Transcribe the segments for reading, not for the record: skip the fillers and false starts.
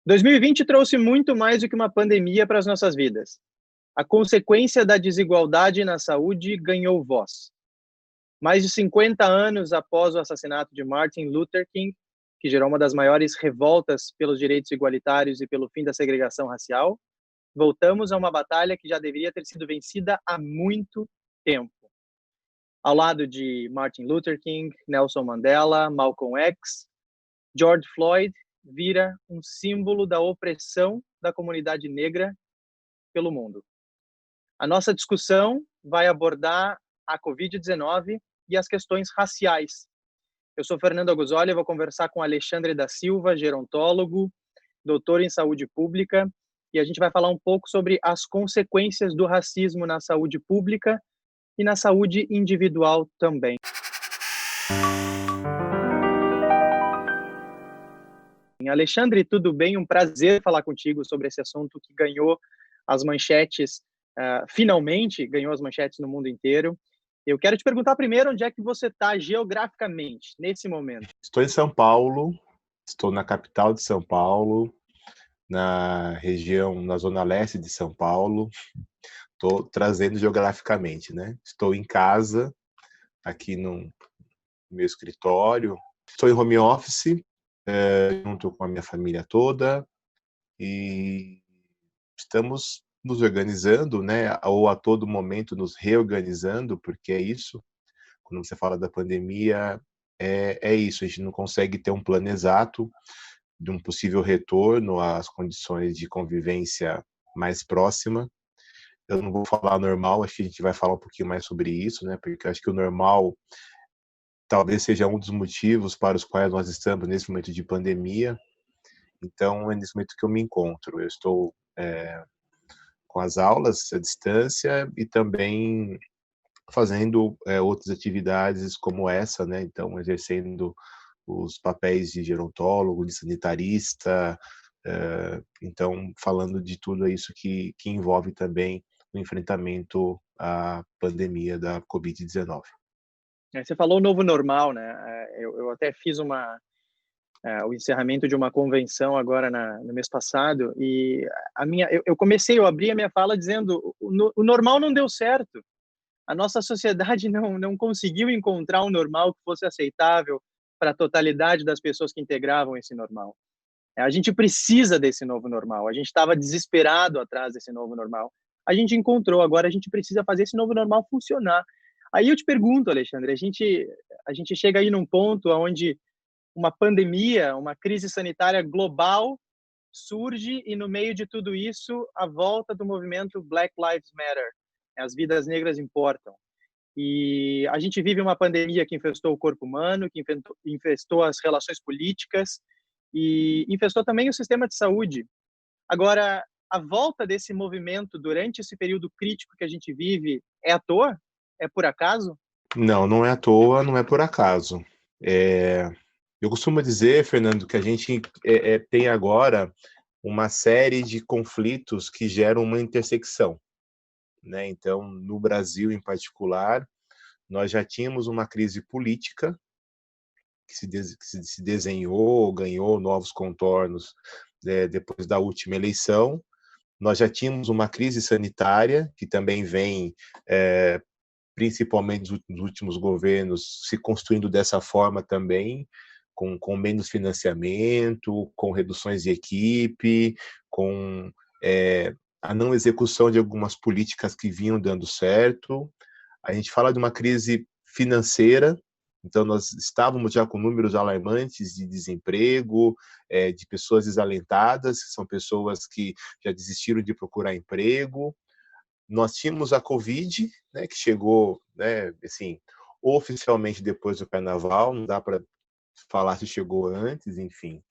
2020 trouxe muito mais do que uma pandemia para as nossas vidas. A consequência da desigualdade na saúde ganhou voz. Mais de 50 anos após o assassinato de Martin Luther King, que gerou uma das maiores revoltas pelos direitos igualitários e pelo fim da segregação racial, voltamos a uma batalha que já deveria ter sido vencida há muito tempo. Ao lado de Martin Luther King, Nelson Mandela, Malcolm X, George Floyd vira um símbolo da opressão da comunidade negra pelo mundo. A nossa discussão vai abordar a Covid-19 e as questões raciais. Eu sou Fernando Aguzoli, vou conversar com Alexandre da Silva, gerontólogo, doutor em saúde pública, e a gente vai falar um pouco sobre as consequências do racismo na saúde pública e na saúde individual também. Alexandre, tudo bem? Um prazer falar contigo sobre esse assunto que ganhou as manchetes, finalmente ganhou as manchetes no mundo inteiro. Eu quero te perguntar primeiro onde é que você está geograficamente, nesse momento. Estou em São Paulo, estou na capital de São Paulo, na região, na zona leste de São Paulo. Estou trazendo geograficamente, né? Estou em casa, aqui no meu escritório. Estou em home office, junto com a minha família toda, e estamos nos organizando, né? Ou a todo momento nos reorganizando, porque é isso. Quando você fala da pandemia, é isso. A gente não consegue ter um plano exato de um possível retorno às condições de convivência mais próxima. Eu não vou falar normal, acho que a gente vai falar um pouquinho mais sobre isso, né? Porque eu acho que o normal talvez seja um dos motivos para os quais nós estamos nesse momento de pandemia. Então, é nesse momento que eu me encontro. Eu estou com as aulas à distância e também fazendo outras atividades como essa, né? Então, exercendo os papéis de gerontólogo, de sanitarista, então, falando de tudo isso que envolve também o enfrentamento à pandemia da Covid-19. Você falou o novo normal, né? Eu até fiz o encerramento de uma convenção agora no mês passado e eu abri a minha fala dizendo o normal não deu certo. A nossa sociedade não conseguiu encontrar um normal que fosse aceitável para a totalidade das pessoas que integravam esse normal. A gente precisa desse novo normal. A gente estava desesperado atrás desse novo normal. A gente encontrou, agora a gente precisa fazer esse novo normal funcionar. Aí eu te pergunto, Alexandre, a gente chega aí num ponto onde uma pandemia, uma crise sanitária global surge e no meio de tudo isso, a volta do movimento Black Lives Matter. As vidas negras importam. E a gente vive uma pandemia que infestou o corpo humano, que infestou as relações políticas e infestou também o sistema de saúde. Agora, a volta desse movimento durante esse período crítico que a gente vive é à toa? É por acaso? Não, não é à toa, não é por acaso. Eu costumo dizer, Fernando, que a gente tem agora uma série de conflitos que geram uma intersecção, né? Então, no Brasil em particular, nós já tínhamos uma crise política que se desenhou, ganhou novos contornos depois da última eleição. Nós já tínhamos uma crise sanitária que também vem principalmente nos últimos governos, se construindo dessa forma também, com menos financiamento, com reduções de equipe, com a não execução de algumas políticas que vinham dando certo. A gente fala de uma crise financeira, então nós estávamos já com números alarmantes de desemprego, de pessoas desalentadas, que são pessoas que já desistiram de procurar emprego. Nós tínhamos a Covid, né, que chegou, né, assim, oficialmente depois do Carnaval, não dá para falar se chegou antes, enfim.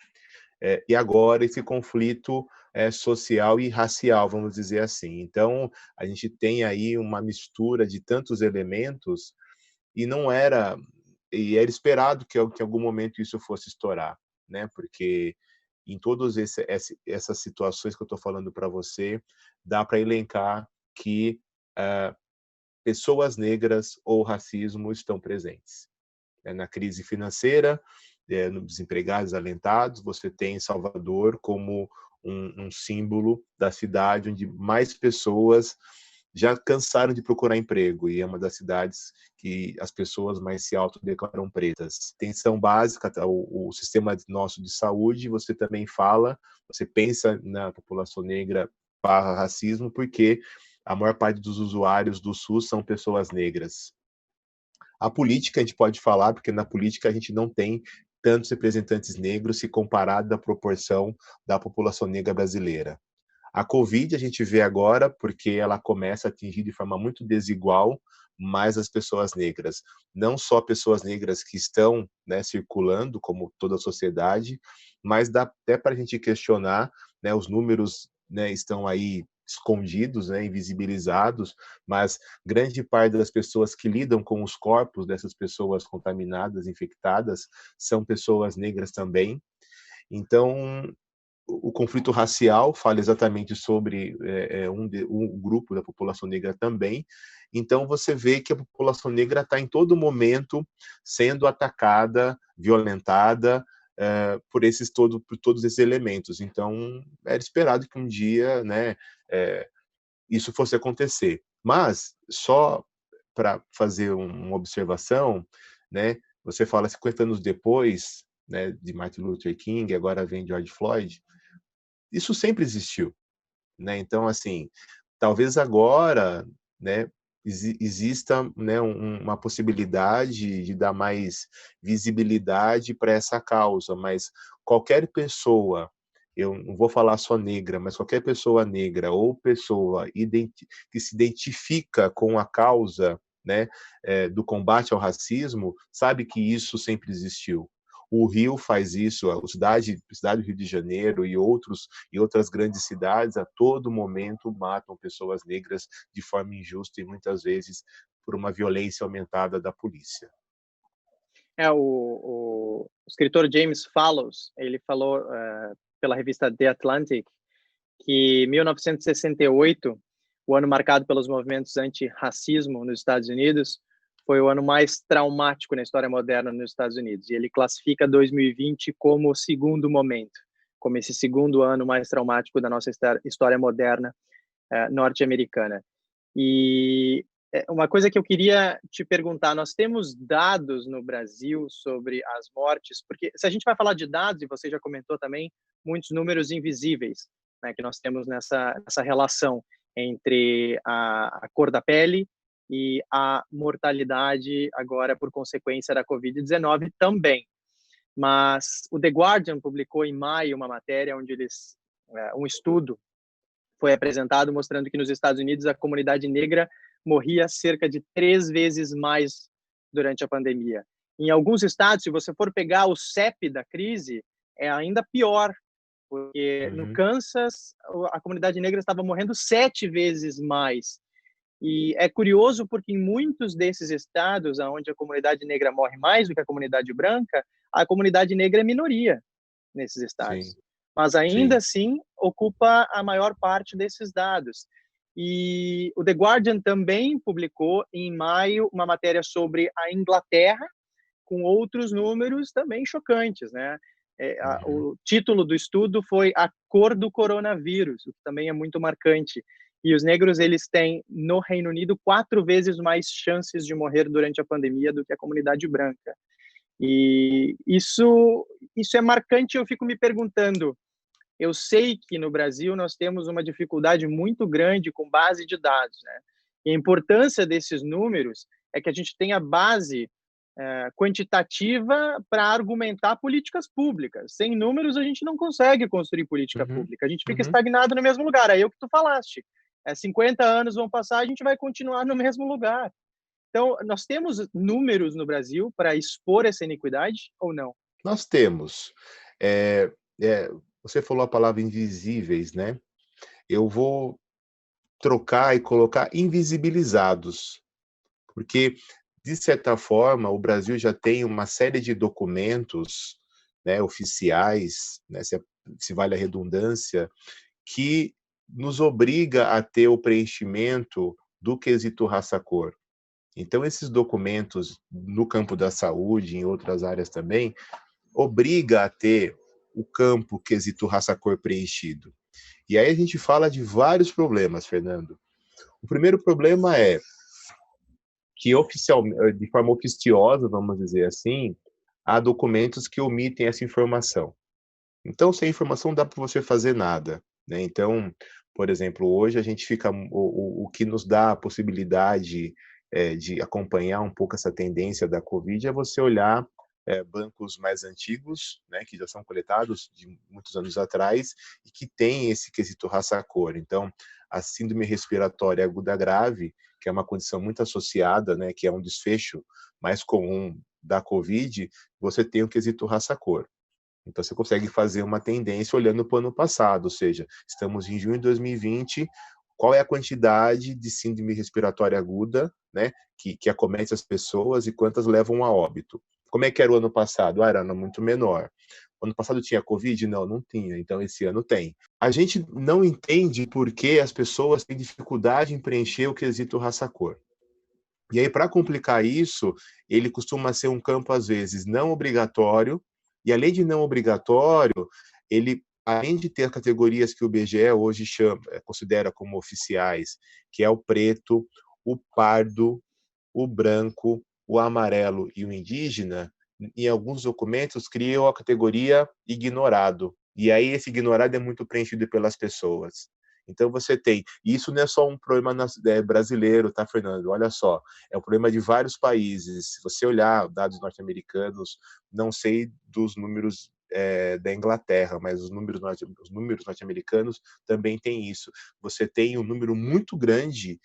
E agora esse conflito social e racial, vamos dizer assim. Então, a gente tem aí uma mistura de tantos elementos e era esperado que em algum momento isso fosse estourar, né? Porque em todas essas situações que eu estou falando para você, dá para elencar que pessoas negras ou racismo estão presentes. Na crise financeira, desempregados, desalentados. Você tem Salvador como um símbolo da cidade onde mais pessoas já cansaram de procurar emprego, e é uma das cidades que as pessoas mais se autodeclaram pretas. Atenção básica, o sistema nosso de saúde, você também fala, você pensa na população negra barra racismo, porque a maior parte dos usuários do SUS são pessoas negras. A política a gente pode falar, porque na política a gente não tem tantos representantes negros se comparado à proporção da população negra brasileira. A Covid a gente vê agora porque ela começa a atingir de forma muito desigual mais as pessoas negras. Não só pessoas negras que estão, né, circulando, como toda a sociedade, mas dá até para a gente questionar, né, os números, né, estão aí escondidos, né, invisibilizados, mas grande parte das pessoas que lidam com os corpos dessas pessoas contaminadas, infectadas, são pessoas negras também. Então, o conflito racial fala exatamente sobre um grupo da população negra também. Então, você vê que a população negra está em todo momento sendo atacada, violentada por todos esses elementos. Então, era esperado que um dia, né, isso fosse acontecer. Mas, só para fazer uma observação, né, você fala 50 anos depois, né, de Martin Luther King, agora vem George Floyd, isso sempre existiu, né? Então, assim, talvez agora, né, exista, né, uma possibilidade de dar mais visibilidade para essa causa, mas qualquer pessoa, eu não vou falar só negra, mas qualquer pessoa negra ou pessoa que se identifica com a causa, né, do combate ao racismo, sabe que isso sempre existiu. O Rio faz isso, a cidade do Rio de Janeiro e outras grandes cidades a todo momento matam pessoas negras de forma injusta e muitas vezes por uma violência aumentada da polícia. O escritor James Fallows, ele falou pela revista The Atlantic que 1968, o ano marcado pelos movimentos anti-racismo nos Estados Unidos, foi o ano mais traumático na história moderna nos Estados Unidos. E ele classifica 2020 como o segundo momento, como esse segundo ano mais traumático da nossa história moderna norte-americana. E uma coisa que eu queria te perguntar, nós temos dados no Brasil sobre as mortes, porque se a gente vai falar de dados, e você já comentou também, muitos números invisíveis, né, que nós temos nessa relação entre a cor da pele e a mortalidade agora por consequência da Covid-19 também. Mas o The Guardian publicou em maio uma matéria onde um estudo foi apresentado mostrando que nos Estados Unidos a comunidade negra morria cerca de 3 vezes mais durante a pandemia. Em alguns estados, se você for pegar o CEP da crise, é ainda pior, porque no Kansas a comunidade negra estava morrendo 7 vezes mais. E é curioso porque em muitos desses estados onde a comunidade negra morre mais do que a comunidade branca, a comunidade negra é minoria nesses estados. Sim, Mas ainda sim. assim ocupa a maior parte desses dados. E o The Guardian também publicou em maio uma matéria sobre a Inglaterra, com outros números também chocantes, né? O título do estudo foi A Cor do Coronavírus, o que também é muito marcante. E os negros, eles têm, no Reino Unido, 4 vezes mais chances de morrer durante a pandemia do que a comunidade branca. E isso é marcante, eu fico me perguntando, eu sei que no Brasil nós temos uma dificuldade muito grande com base de dados, né? E a importância desses números é que a gente tenha base quantitativa para argumentar políticas públicas. Sem números, a gente não consegue construir política pública. A gente fica estagnado no mesmo lugar. Aí é o que tu falaste. 50 anos vão passar, a gente vai continuar no mesmo lugar. Então, nós temos números no Brasil para expor essa iniquidade ou não? Nós temos. É, você falou a palavra invisíveis, né? Eu vou trocar e colocar invisibilizados, porque, de certa forma, o Brasil já tem uma série de documentos, né, oficiais, né, se vale a redundância, que nos obriga a ter o preenchimento do quesito raça-cor. Então, esses documentos, no campo da saúde, em outras áreas também, obriga a ter o campo quesito raça-cor preenchido. E aí a gente fala de vários problemas, Fernando. O primeiro problema é que de forma oficiosa, vamos dizer assim, há documentos que omitem essa informação. Então, sem informação, não dá para você fazer nada, né? Então, por exemplo, hoje a gente fica o que nos dá a possibilidade de acompanhar um pouco essa tendência da Covid é você olhar bancos mais antigos, né, que já são coletados de muitos anos atrás e que tem esse quesito raça-cor. Então, a síndrome respiratória aguda grave, que é uma condição muito associada, né, que é um desfecho mais comum da Covid, você tem o quesito raça-cor. Então, você consegue fazer uma tendência olhando para o ano passado, ou seja, estamos em junho de 2020, qual é a quantidade de síndrome respiratória aguda, né, que acomete as pessoas e quantas levam a óbito. Como é que era o ano passado? Era muito menor. O ano passado tinha Covid? Não, não tinha. Então, esse ano tem. A gente não entende por que as pessoas têm dificuldade em preencher o quesito raça-cor. E aí, para complicar isso, ele costuma ser um campo, às vezes, não obrigatório, e além de não obrigatório, ele, além de ter categorias que o IBGE hoje considera como oficiais, que é o preto, o pardo, o branco, o amarelo e o indígena, em alguns documentos criam a categoria ignorado. E aí esse ignorado é muito preenchido pelas pessoas. Então você tem, e isso não é só um problema brasileiro, tá, Fernando? Olha só, é um problema de vários países. Se você olhar dados norte-americanos, não sei dos números da Inglaterra, mas os números norte-americanos também têm isso. Você tem um número muito grande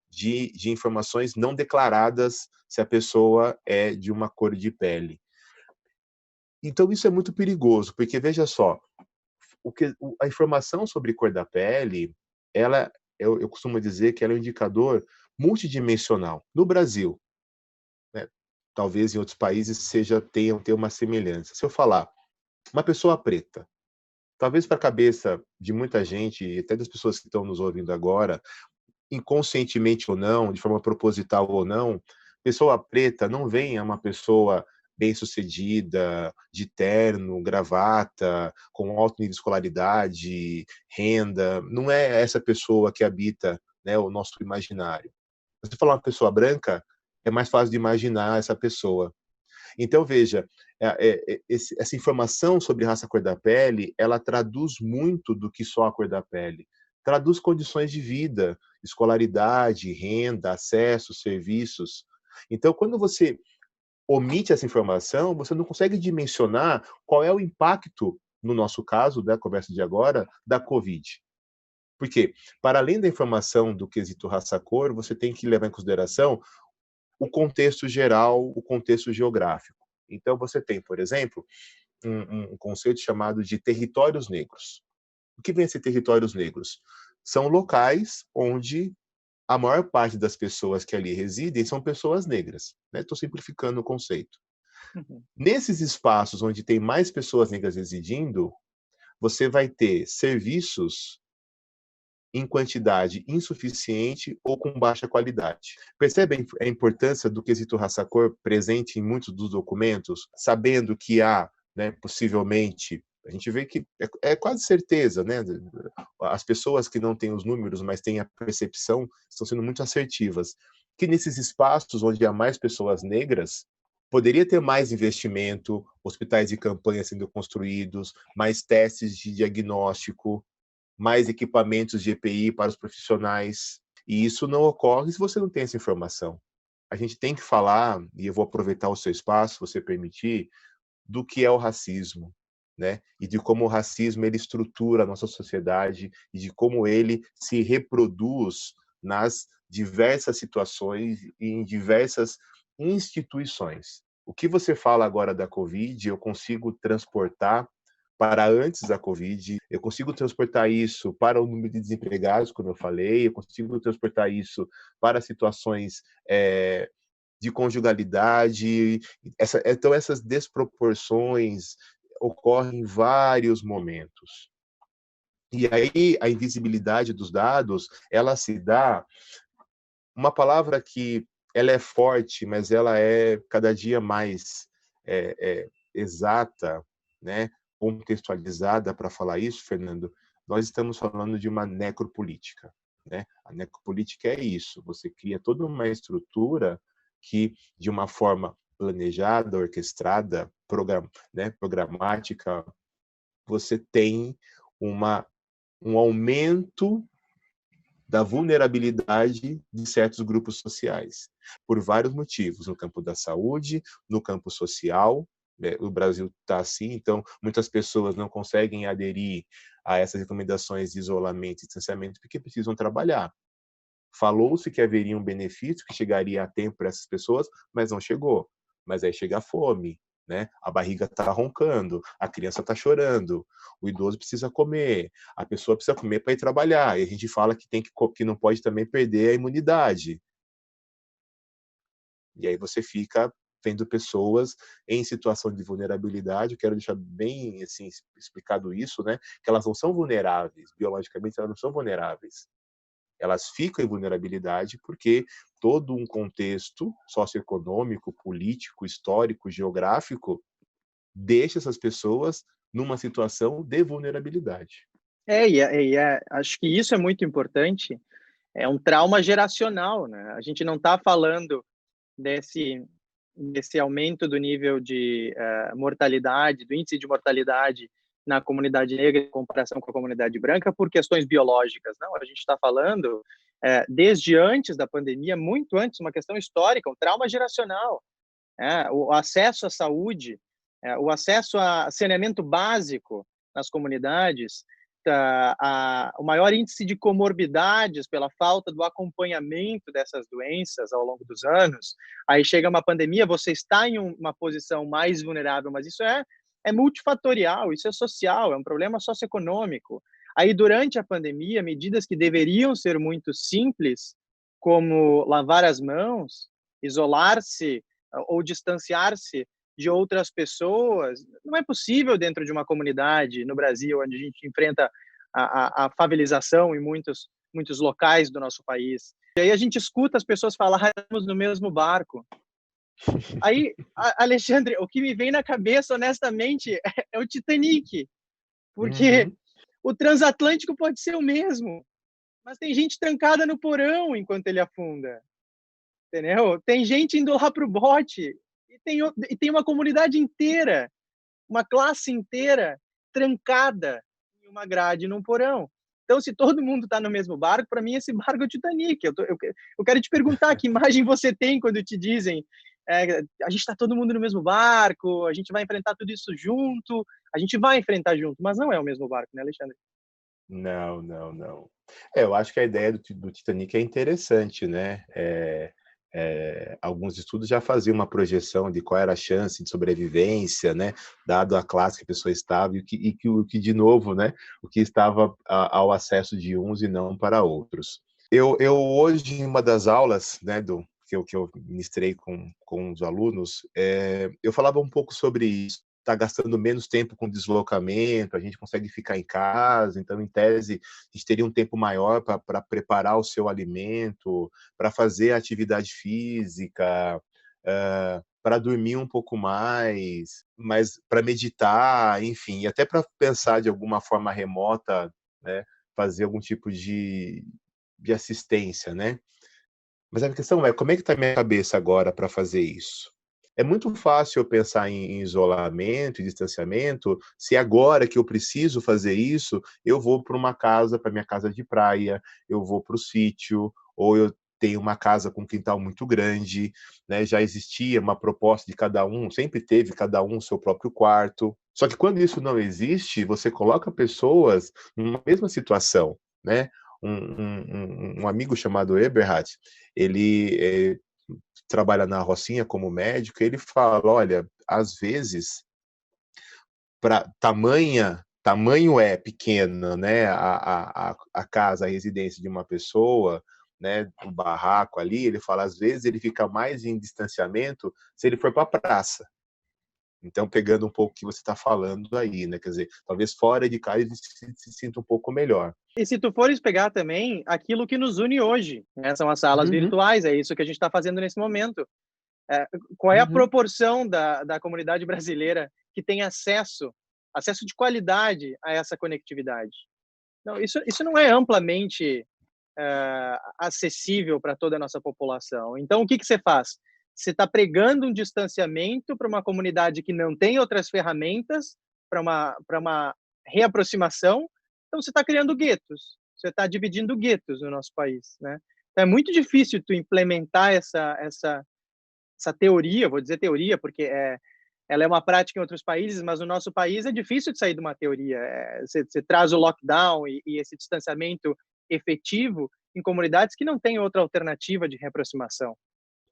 de informações não declaradas se a pessoa é de uma cor de pele. Então isso é muito perigoso, porque veja só, a informação sobre cor da pele, eu costumo dizer que ela é um indicador multidimensional. No Brasil, né, talvez em outros países tenha uma semelhança. Se eu falar uma pessoa preta, talvez para a cabeça de muita gente, e até das pessoas que estão nos ouvindo agora, inconscientemente ou não, de forma proposital ou não, pessoa preta não vem a uma pessoa bem-sucedida, de terno, gravata, com alto nível de escolaridade, renda. Não é essa pessoa que habita, né, o nosso imaginário. Se você falar uma pessoa branca, é mais fácil de imaginar essa pessoa. Então, veja, essa informação sobre raça, cor da pele, ela traduz muito do que só a cor da pele. Traduz condições de vida, escolaridade, renda, acesso, serviços. Então, quando você omite essa informação, você não consegue dimensionar qual é o impacto, no nosso caso, da conversa de agora, da Covid. Porque, para além da informação do quesito raça-cor, você tem que levar em consideração o contexto geral, o contexto geográfico. Então, você tem, por exemplo, um conceito chamado de territórios negros. O que vem a ser territórios negros? São locais onde a maior parte das pessoas que ali residem são pessoas negras. Estou simplificando o conceito. Uhum. Nesses espaços onde tem mais pessoas negras residindo, você vai ter serviços em quantidade insuficiente ou com baixa qualidade. Percebem a importância do quesito raça-cor presente em muitos dos documentos, sabendo que há, né, possivelmente, a gente vê que é quase certeza, né? As pessoas que não têm os números, mas têm a percepção, estão sendo muito assertivas, que nesses espaços onde há mais pessoas negras, poderia ter mais investimento, hospitais de campanha sendo construídos, mais testes de diagnóstico, mais equipamentos de EPI para os profissionais. E isso não ocorre se você não tem essa informação. A gente tem que falar, e eu vou aproveitar o seu espaço, se você permitir, do que é o racismo, né? E de como o racismo ele estrutura a nossa sociedade e de como ele se reproduz nas diversas situações e em diversas instituições. O que você fala agora da Covid, eu consigo transportar para antes da Covid, eu consigo transportar isso para o número de desempregados, como eu falei, eu consigo transportar isso para situações de conjugalidade. Então, essas desproporções ocorrem em vários momentos. E aí, a invisibilidade dos dados, ela se dá, uma palavra que ela é forte, mas ela é cada dia mais exata, né, contextualizada para falar isso, Fernando, nós estamos falando de uma necropolítica, né? A necropolítica é isso, você cria toda uma estrutura que, de uma forma planejada, orquestrada, programática, você tem um aumento da vulnerabilidade de certos grupos sociais, por vários motivos, no campo da saúde, no campo social. O Brasil está assim, então muitas pessoas não conseguem aderir a essas recomendações de isolamento e distanciamento porque precisam trabalhar. Falou-se que haveria um benefício que chegaria a tempo para essas pessoas, mas não chegou. Mas aí chega a fome, né? A barriga está roncando, a criança está chorando, o idoso precisa comer, a pessoa precisa comer para ir trabalhar. E a gente fala que não pode também perder a imunidade. E aí você fica tendo pessoas em situação de vulnerabilidade. Eu quero deixar bem assim explicado isso, né? Que elas não são vulneráveis, biologicamente elas não são vulneráveis. Elas ficam em vulnerabilidade porque todo um contexto socioeconômico, político, histórico, geográfico deixa essas pessoas numa situação de vulnerabilidade. Acho que isso é muito importante. É um trauma geracional, né? A gente não está falando desse aumento do nível de mortalidade, do índice de mortalidade na comunidade negra em comparação com a comunidade branca por questões biológicas. Não, a gente está falando desde antes da pandemia, muito antes, uma questão histórica, um trauma geracional. O acesso à saúde, o acesso a saneamento básico nas comunidades, o maior índice de comorbidades pela falta do acompanhamento dessas doenças ao longo dos anos. Aí chega uma pandemia, você está em uma posição mais vulnerável, mas isso é multifatorial, isso é social, é um problema socioeconômico. Aí, durante a pandemia, medidas que deveriam ser muito simples, como lavar as mãos, isolar-se ou distanciar-se de outras pessoas, não é possível dentro de uma comunidade no Brasil, onde a gente enfrenta a favelização em muitos locais do nosso país. E aí a gente escuta as pessoas falarmos no mesmo barco. Aí, Alexandre, o que me vem na cabeça, honestamente, é o Titanic, porque o transatlântico pode ser o mesmo, mas tem gente trancada no porão enquanto ele afunda, entendeu? Tem gente indo lá pro bote e tem uma comunidade inteira, uma classe inteira trancada em uma grade num porão. Então, se todo mundo está no mesmo barco, para mim esse barco é o Titanic. Eu quero te perguntar que imagem você tem quando te dizem a gente está todo mundo no mesmo barco, a gente vai enfrentar tudo isso junto, a gente vai enfrentar junto, mas não é o mesmo barco, né, Alexandre? Não, não, não. Eu acho que a ideia do Titanic é interessante, né? Alguns estudos já faziam uma projeção de qual era a chance de sobrevivência, né? Dado a classe que a pessoa estava o que de novo, né? O que estava ao acesso de uns e não para outros. Eu hoje, em uma das aulas, né, que eu ministrei com os alunos, eu falava um pouco sobre isso. Está gastando menos tempo com deslocamento, a gente consegue ficar em casa, então, em tese, a gente teria um tempo maior para preparar o seu alimento, para fazer atividade física, para dormir um pouco mais, mas para meditar, enfim, e até para pensar de alguma forma remota, né, fazer algum tipo de assistência, né? Mas a questão é, como é que está a minha cabeça agora para fazer isso? É muito fácil eu pensar em isolamento e distanciamento, se agora que eu preciso fazer isso, eu vou para uma casa, para minha casa de praia, eu vou para o sítio, ou eu tenho uma casa com um quintal muito grande, né? Já existia uma proposta de cada um, sempre teve cada um o seu próprio quarto. Só que quando isso não existe, você coloca pessoas numa mesma situação, né? Um amigo chamado Eberhard, ele trabalha na Rocinha como médico, ele fala, olha, às vezes, para tamanho é pequeno, né, a casa, a residência de uma pessoa, né, o barraco ali, ele fala, às vezes ele fica mais em distanciamento se ele for para a praça. Então, pegando um pouco o que você está falando aí, né? Quer dizer, talvez fora de casa ele se sinta um pouco melhor. E se tu fores pegar também aquilo que nos une hoje, né? São as salas virtuais, é isso que a gente está fazendo nesse momento. Qual é a proporção da comunidade brasileira que tem acesso de qualidade a essa conectividade. Não, isso não é amplamente acessível para toda a nossa população. Então, o que você faz? Você está pregando um distanciamento para uma comunidade que não tem outras ferramentas para uma reaproximação. Então, você está criando guetos. Você está dividindo guetos no nosso país, né? Então, é muito difícil tu implementar essa teoria, vou dizer teoria, porque ela é uma prática em outros países, mas no nosso país é difícil de sair de uma teoria. Você traz o lockdown e esse distanciamento efetivo em comunidades que não têm outra alternativa de reaproximação.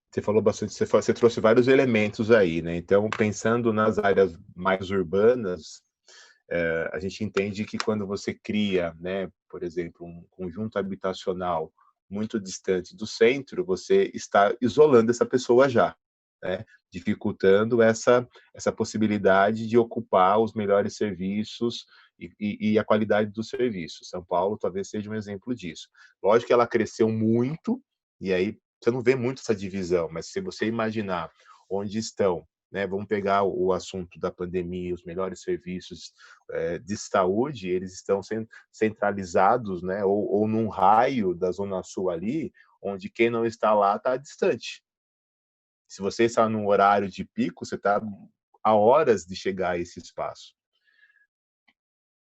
Você falou bastante, você trouxe vários elementos aí, né? Então, pensando nas áreas mais urbanas, a gente entende que quando você cria, né, por exemplo, um conjunto habitacional muito distante do centro, você está isolando essa pessoa já, né? Dificultando essa possibilidade de ocupar os melhores serviços e a qualidade do serviço. São Paulo talvez seja um exemplo disso. Lógico que ela cresceu muito, e aí você não vê muito essa divisão, mas se você imaginar onde estão, né, vamos pegar o assunto da pandemia, os melhores serviços de saúde, eles estão centralizados, né, ou num raio da Zona Sul ali, onde quem não está lá está distante. Se você está num horário de pico, você está a horas de chegar a esse espaço.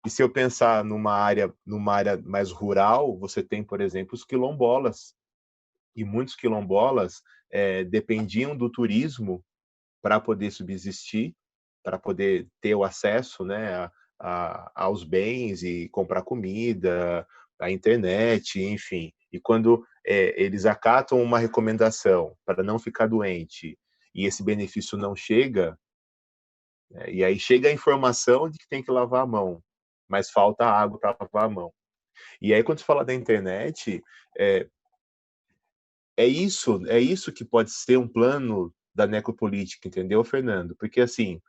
E se eu pensar numa área mais rural, você tem, por exemplo, os quilombolas. E muitos quilombolas dependiam do turismo para poder subsistir, para poder ter o acesso, né, aos bens e comprar comida, a internet, enfim. E quando eles acatam uma recomendação para não ficar doente e esse benefício não chega, e aí chega a informação de que tem que lavar a mão, mas falta água para lavar a mão. E aí, quando se fala da internet, é isso que pode ser um plano da necropolítica, entendeu, Fernando? Porque, assim,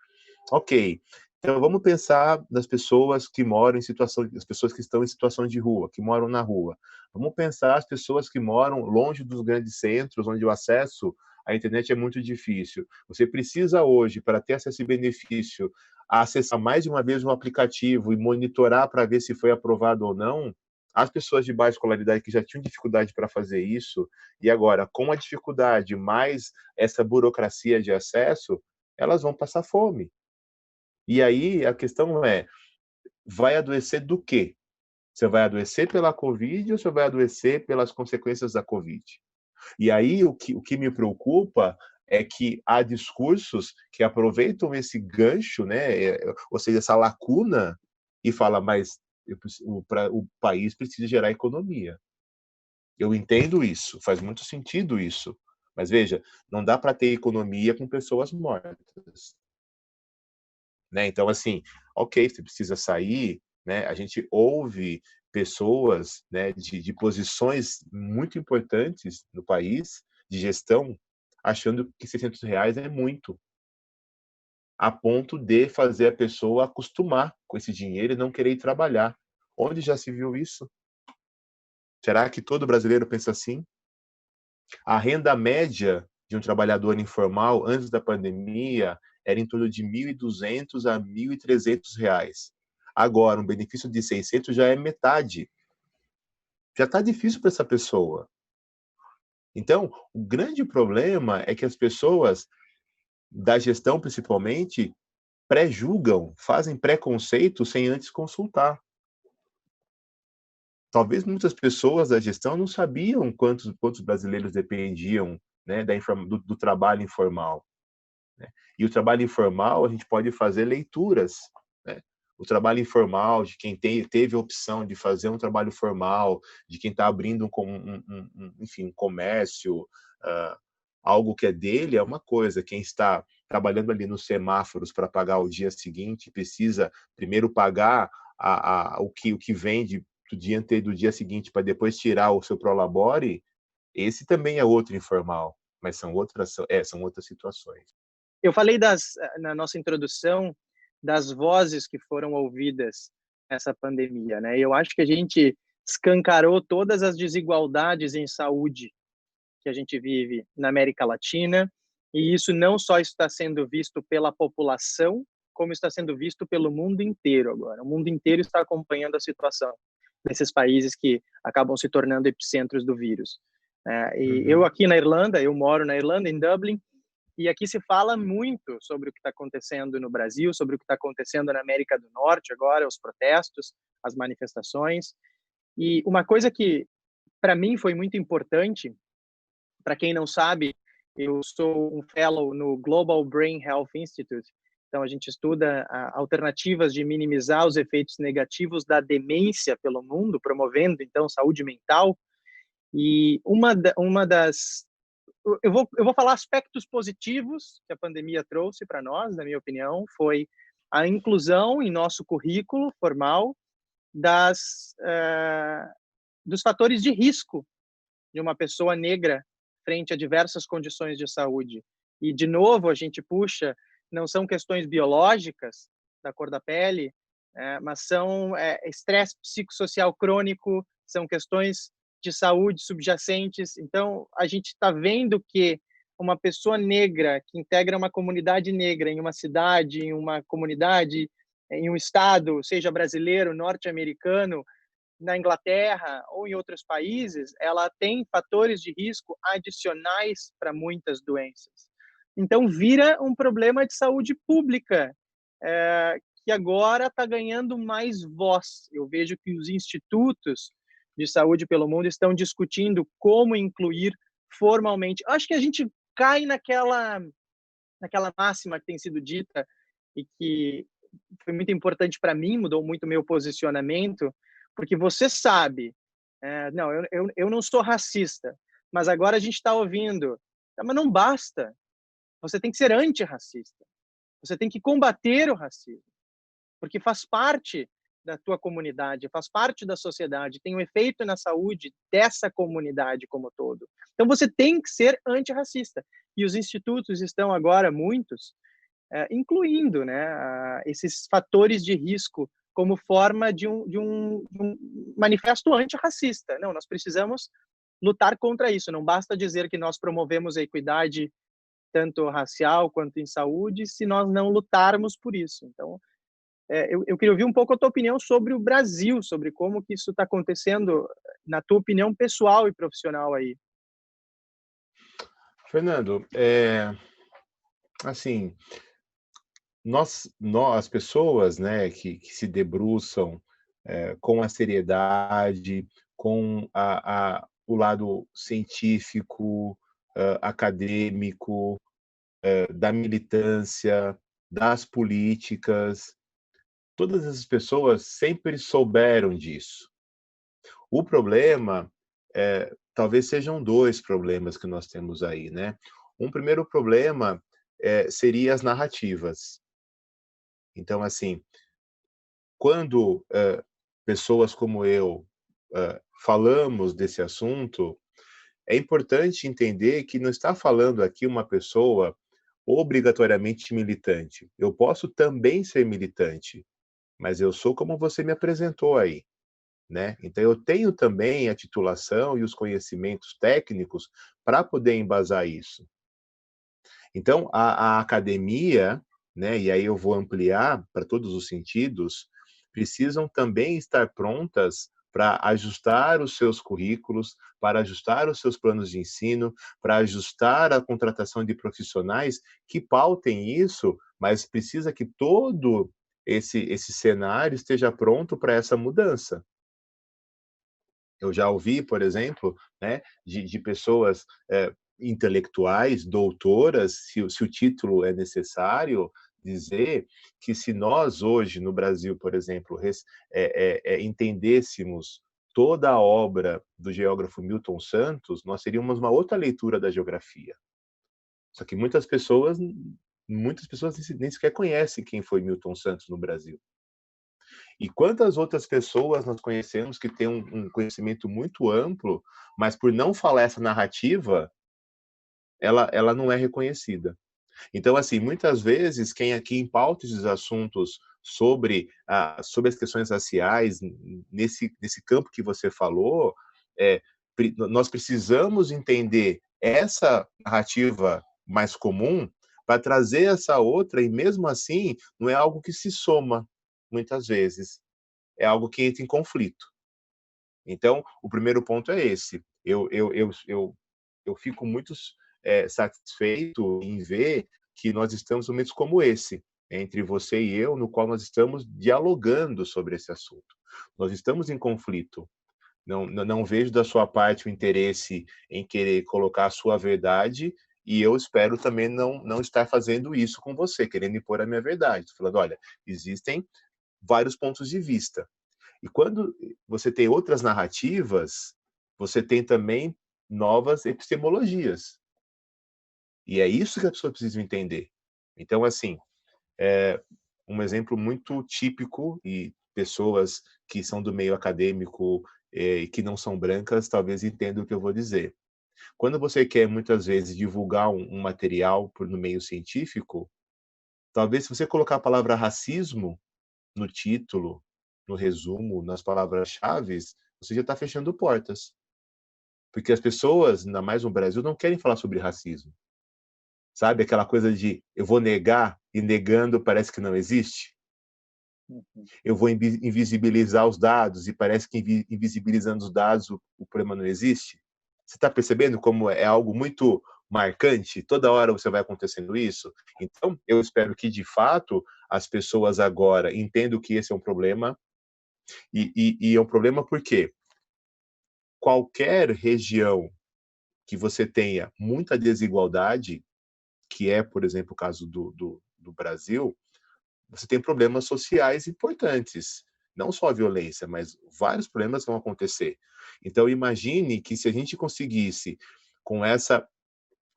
ok, então vamos pensar nas pessoas que moram as pessoas que estão em situação de rua, que moram na rua. Vamos pensar as pessoas que moram longe dos grandes centros, onde o acesso à internet é muito difícil. Você precisa hoje, para ter acesso a esse benefício, acessar mais de uma vez um aplicativo e monitorar para ver se foi aprovado ou não. As pessoas de baixa escolaridade que já tinham dificuldade para fazer isso, e agora, com a dificuldade mais essa burocracia de acesso, elas vão passar fome. E aí a questão é, vai adoecer do quê? Você vai adoecer pela Covid ou você vai adoecer pelas consequências da Covid? E aí o que me preocupa é que há discursos que aproveitam esse gancho, né, ou seja, essa lacuna, e fala, mas o país precisa gerar economia. Eu entendo isso, faz muito sentido isso. Mas veja, não dá para ter economia com pessoas mortas. Né? Então, assim, ok, você precisa sair, né? A gente ouve pessoas, né, de posições muito importantes no país, de gestão, achando que R$ 600 é muito, a ponto de fazer a pessoa acostumar com esse dinheiro e não querer ir trabalhar. Onde já se viu isso? Será que todo brasileiro pensa assim? A renda média de um trabalhador informal antes da pandemia era em torno de R$ 1.200 a R$ 1.300. Agora, um benefício de 600 já é metade. Já está difícil para essa pessoa. Então, o grande problema é que as pessoas, da gestão principalmente, pré-julgam, fazem preconceito sem antes consultar. Talvez muitas pessoas da gestão não sabiam quantos brasileiros dependiam, né, do trabalho informal. Né? E o trabalho informal, a gente pode fazer leituras. Né? O trabalho informal, de quem teve a opção de fazer um trabalho formal, de quem está abrindo enfim, um comércio, algo que é dele, é uma coisa. Quem está trabalhando ali nos semáforos para pagar o dia seguinte, precisa primeiro pagar o que vende do dia seguinte para depois tirar o seu prolabore, esse também é outro informal, mas são outras situações. Eu falei na nossa introdução das vozes que foram ouvidas nessa pandemia, né? Eu acho que a gente escancarou todas as desigualdades em saúde que a gente vive na América Latina, e isso não só está sendo visto pela população, como está sendo visto pelo mundo inteiro agora. O mundo inteiro está acompanhando a situação desses países que acabam se tornando epicentros do vírus. E eu aqui na Irlanda, eu moro na Irlanda, em Dublin, e aqui se fala muito sobre o que está acontecendo no Brasil, sobre o que está acontecendo na América do Norte agora, os protestos, as manifestações. E uma coisa que, para mim, foi muito importante, para quem não sabe, eu sou um fellow no Global Brain Health Institute. Então, a gente estuda alternativas de minimizar os efeitos negativos da demência pelo mundo, promovendo, então, saúde mental. E uma das... Eu vou falar aspectos positivos que a pandemia trouxe para nós, na minha opinião, foi a inclusão em nosso currículo formal dos fatores de risco de uma pessoa negra frente a diversas condições de saúde. E, de novo, a gente puxa, não são questões biológicas da cor da pele, mas são estresse psicossocial crônico, são questões de saúde subjacentes. Então, a gente está vendo que uma pessoa negra que integra uma comunidade negra em uma cidade, em uma comunidade, em um estado, seja brasileiro, norte-americano, na Inglaterra ou em outros países, ela tem fatores de risco adicionais para muitas doenças. Então, vira um problema de saúde pública, que agora está ganhando mais voz. Eu vejo que os institutos de saúde pelo mundo estão discutindo como incluir formalmente. Acho que a gente cai naquela máxima que tem sido dita e que foi muito importante para mim, mudou muito meu posicionamento, porque você sabe, não, eu não sou racista, mas agora a gente está ouvindo, mas não basta, você tem que ser antirracista, você tem que combater o racismo, porque faz parte da tua comunidade, faz parte da sociedade, tem um efeito na saúde dessa comunidade como todo. Então você tem que ser antirracista. E os institutos estão agora, muitos, incluindo, né, esses fatores de risco como forma de um manifesto antirracista. Não, nós precisamos lutar contra isso. Não basta dizer que nós promovemos a equidade tanto racial quanto em saúde, se nós não lutarmos por isso. Então, eu queria ouvir um pouco a tua opinião sobre o Brasil, sobre como que isso está acontecendo, na tua opinião pessoal e profissional aí. Fernando, assim, as pessoas, né, que se debruçam com a seriedade, com o lado científico, acadêmico, da militância, das políticas, todas essas pessoas sempre souberam disso. O problema, talvez sejam dois problemas que nós temos aí, né? Um primeiro problema seria as narrativas. Então, assim, quando pessoas como eu falamos desse assunto, é importante entender que não está falando aqui uma pessoa obrigatoriamente militante. Eu posso também ser militante, mas eu sou como você me apresentou aí, né? Então eu tenho também a titulação e os conhecimentos técnicos para poder embasar isso. Então a academia, né, e aí eu vou ampliar para todos os sentidos, precisam também estar prontas para ajustar os seus currículos, para ajustar os seus planos de ensino, para ajustar a contratação de profissionais que pautem isso, mas precisa que todo esse cenário esteja pronto para essa mudança. Eu já ouvi, por exemplo, né, de pessoas intelectuais, doutoras, se o título é necessário, dizer que se nós hoje no Brasil, por exemplo, entendêssemos toda a obra do geógrafo Milton Santos, nós teríamos uma outra leitura da geografia. Só que muitas pessoas nem sequer conhecem quem foi Milton Santos no Brasil. E quantas outras pessoas nós conhecemos que têm um conhecimento muito amplo, mas por não falar essa narrativa, ela não é reconhecida. Então, assim, muitas vezes, quem aqui pauta esses assuntos sobre as questões raciais, nesse campo que você falou, nós precisamos entender essa narrativa mais comum para trazer essa outra, e mesmo assim, não é algo que se soma, muitas vezes. É algo que entra em conflito. Então, o primeiro ponto é esse. Eu fico muito satisfeito em ver que nós estamos em momentos como esse, entre você e eu, no qual nós estamos dialogando sobre esse assunto. Nós estamos em conflito. Não vejo da sua parte o interesse em querer colocar a sua verdade, e eu espero também não estar fazendo isso com você, querendo impor a minha verdade. Tô falando, olha, existem vários pontos de vista. E quando você tem outras narrativas, você tem também novas epistemologias. E é isso que a pessoa precisa entender. Então, assim, um exemplo muito típico, e pessoas que são do meio acadêmico e que não são brancas talvez entendam o que eu vou dizer. Quando você quer, muitas vezes, divulgar um material no meio científico, talvez se você colocar a palavra racismo no título, no resumo, nas palavras-chave, você já está fechando portas. Porque as pessoas, ainda mais no Brasil, não querem falar sobre racismo. Sabe aquela coisa de eu vou negar e negando parece que não existe? Uhum. Eu vou invisibilizar os dados e parece que invisibilizando os dados o problema não existe? Você está percebendo como é algo muito marcante? Toda hora você vai acontecendo isso? Então, eu espero que, de fato, as pessoas agora entendam que esse é um problema, e é um problema porque qualquer região que você tenha muita desigualdade, que é, por exemplo, o caso do Brasil, você tem problemas sociais importantes. Não só a violência, mas vários problemas vão acontecer. Então, imagine que se a gente conseguisse, com essa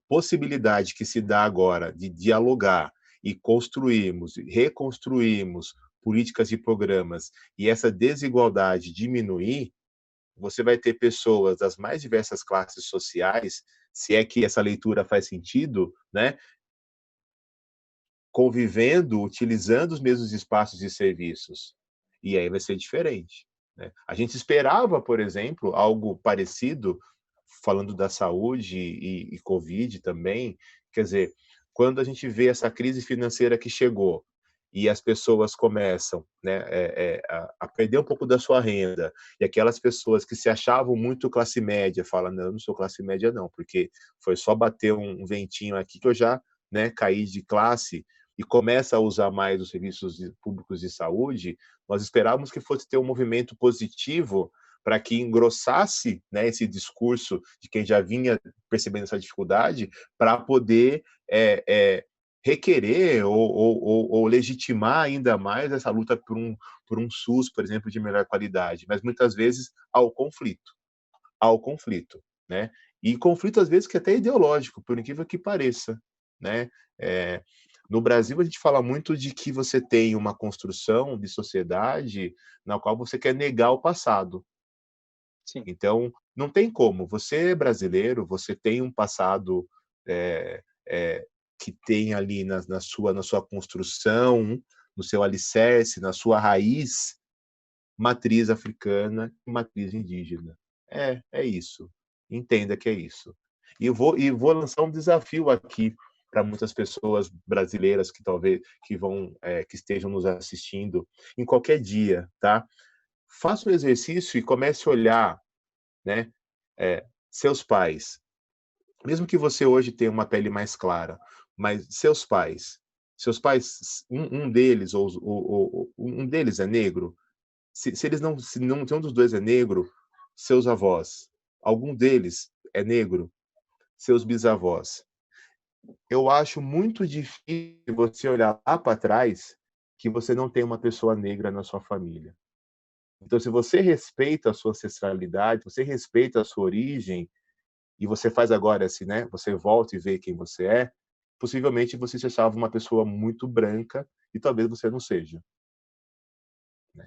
possibilidade que se dá agora de dialogar e construirmos, reconstruirmos políticas e programas, e essa desigualdade diminuir, você vai ter pessoas das mais diversas classes sociais, se é que essa leitura faz sentido, né, convivendo, utilizando os mesmos espaços e serviços. E aí vai ser diferente, né? A gente esperava, por exemplo, algo parecido, falando da saúde e Covid também, quer dizer, quando a gente vê essa crise financeira que chegou e as pessoas começam, né, a perder um pouco da sua renda, e aquelas pessoas que se achavam muito classe média falam, não, eu não sou classe média não, porque foi só bater um ventinho aqui que eu já, né, caí de classe, e começa a usar mais os serviços públicos de saúde, nós esperávamos que fosse ter um movimento positivo para que engrossasse, né, esse discurso de quem já vinha percebendo essa dificuldade, para poder requerer ou legitimar ainda mais essa luta por um SUS, por exemplo, de melhor qualidade. Mas muitas vezes ao conflito, né? E conflito às vezes que até é ideológico, por incrível que pareça, né? É, no Brasil a gente fala muito de que você tem uma construção de sociedade na qual você quer negar o passado. Sim. Então, não tem como. Você é brasileiro, você tem um passado que tem ali na sua construção, no seu alicerce, na sua raiz, matriz africana e matriz indígena. É isso. Entenda que é isso. E vou lançar um desafio aqui para muitas pessoas brasileiras que talvez que estejam nos assistindo em qualquer dia, tá? Faça o exercício e comece a olhar, né, seus pais. Mesmo que você hoje tenha uma pele mais clara, mas seus pais, um deles ou um deles é negro, se eles não, se um dos dois é negro, seus avós, algum deles é negro, seus bisavós. Eu acho muito difícil você olhar lá para trás que você não tem uma pessoa negra na sua família. Então, se você respeita a sua ancestralidade, você respeita a sua origem, e você faz agora assim, né? Você volta e vê quem você é, possivelmente você se achava uma pessoa muito branca e talvez você não seja.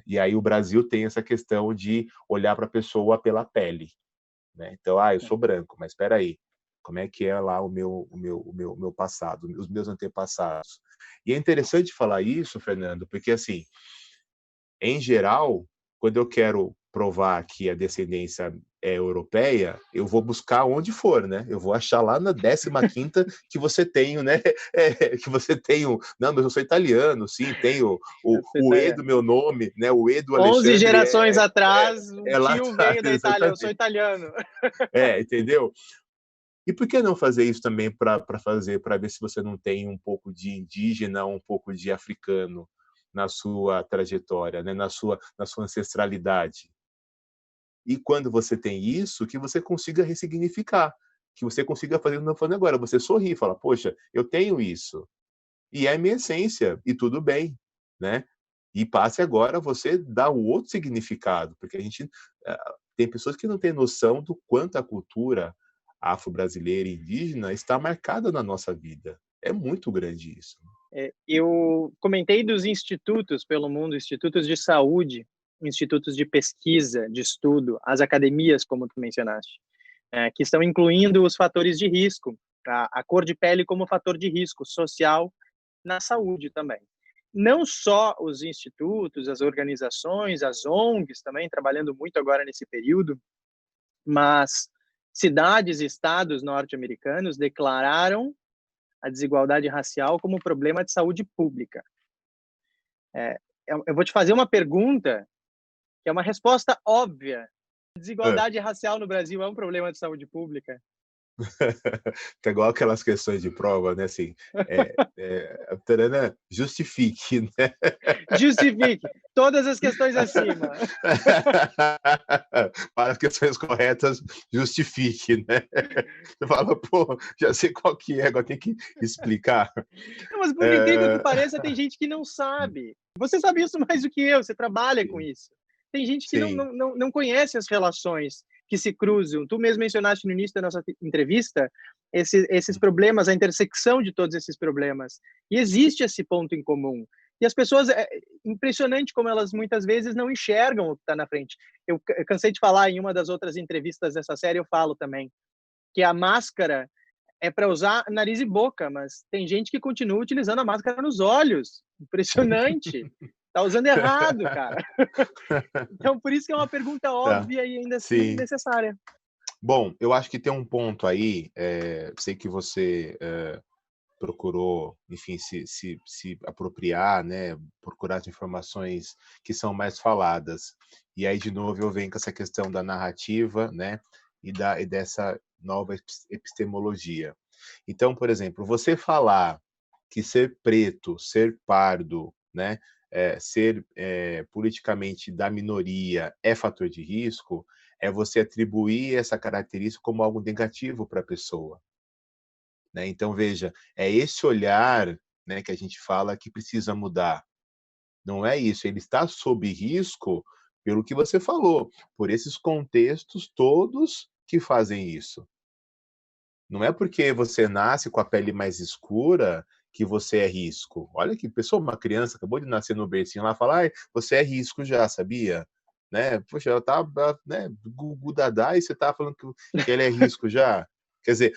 E aí o Brasil tem essa questão de olhar para a pessoa pela pele, né? Então, eu sou branco, mas espera aí, como é que é lá o meu passado, os meus antepassados? E é interessante falar isso, Fernando, porque assim, em geral, quando eu quero provar que a descendência é europeia, eu vou buscar onde for, né? Eu vou achar lá na 15ª que você tem, né? Que você tem não, mas eu sou italiano, sim, tenho Eu sou o E do italiano. meu nome, né? O E do 11 Alexandre gerações atrás, um é lá tio atrás, veio da Itália, eu sou exatamente. italiano. Entendeu? E por que não fazer isso também para ver se você não tem um pouco de indígena, um pouco de africano na sua trajetória, né? Na sua ancestralidade? E quando você tem isso, que você consiga ressignificar, que você consiga fazer o que eu estou falando agora, você sorrir, fala, poxa, eu tenho isso, e é a minha essência, e tudo bem, né? E passe agora a você dar o outro significado, porque a gente tem pessoas que não têm noção do quanto a cultura afro-brasileira e indígena está marcada na nossa vida. É muito grande isso. Eu comentei dos institutos pelo mundo, institutos de saúde, institutos de pesquisa, de estudo, as academias, como tu mencionaste, que estão incluindo os fatores de risco, a cor de pele como fator de risco social na saúde também. Não só os institutos, as organizações, as ONGs também, trabalhando muito agora nesse período, mas cidades e estados norte-americanos declararam a desigualdade racial como problema de saúde pública. Eu vou te fazer uma pergunta que é uma resposta óbvia. É. Desigualdade racial no Brasil é um problema de saúde pública? Tá igual aquelas questões de prova, né? Assim, tarana, justifique, né? Justifique todas as questões acima. Para as questões corretas, justifique, né? Você fala, pô, já sei qual que é, agora tem que explicar. Não, mas por incrível que É... pareça, tem gente que não sabe. Você sabe isso mais do que eu, você trabalha com Sim, isso. Tem gente que sim. não conhece as relações que se cruzam. Tu mesmo mencionaste no início da nossa entrevista esses problemas, a intersecção de todos esses problemas. E existe esse ponto em comum. E as pessoas, é impressionante como elas muitas vezes não enxergam o que está na frente. Eu cansei de falar em uma das outras entrevistas dessa série, eu falo também, que a máscara é para usar nariz e boca, mas tem gente que continua utilizando a máscara nos olhos. Impressionante. Tá usando errado, cara. Então, por isso que é uma pergunta Tá. óbvia e ainda assim Sim. necessária. Bom, eu acho que tem um ponto aí, sei que você procurou, enfim, se apropriar, né, procurar as informações que são mais faladas. E aí, de novo, eu venho com essa questão da narrativa, né, e dessa nova epistemologia. Então, por exemplo, você falar que ser preto, ser pardo, né, ser politicamente da minoria é fator de risco, é você atribuir essa característica como algo negativo para a pessoa. Né? Então, veja, é esse olhar, né, que a gente fala que precisa mudar. Não é isso, ele está sob risco pelo que você falou, por esses contextos todos que fazem isso. Não é porque você nasce com a pele mais escura que você é risco. Olha que pessoa, uma criança acabou de nascer no bercinho lá, fala, ai, você é risco já, sabia? Né? Poxa, ela tá, né, gugu dadá e você tá falando que ele é risco já. Quer dizer,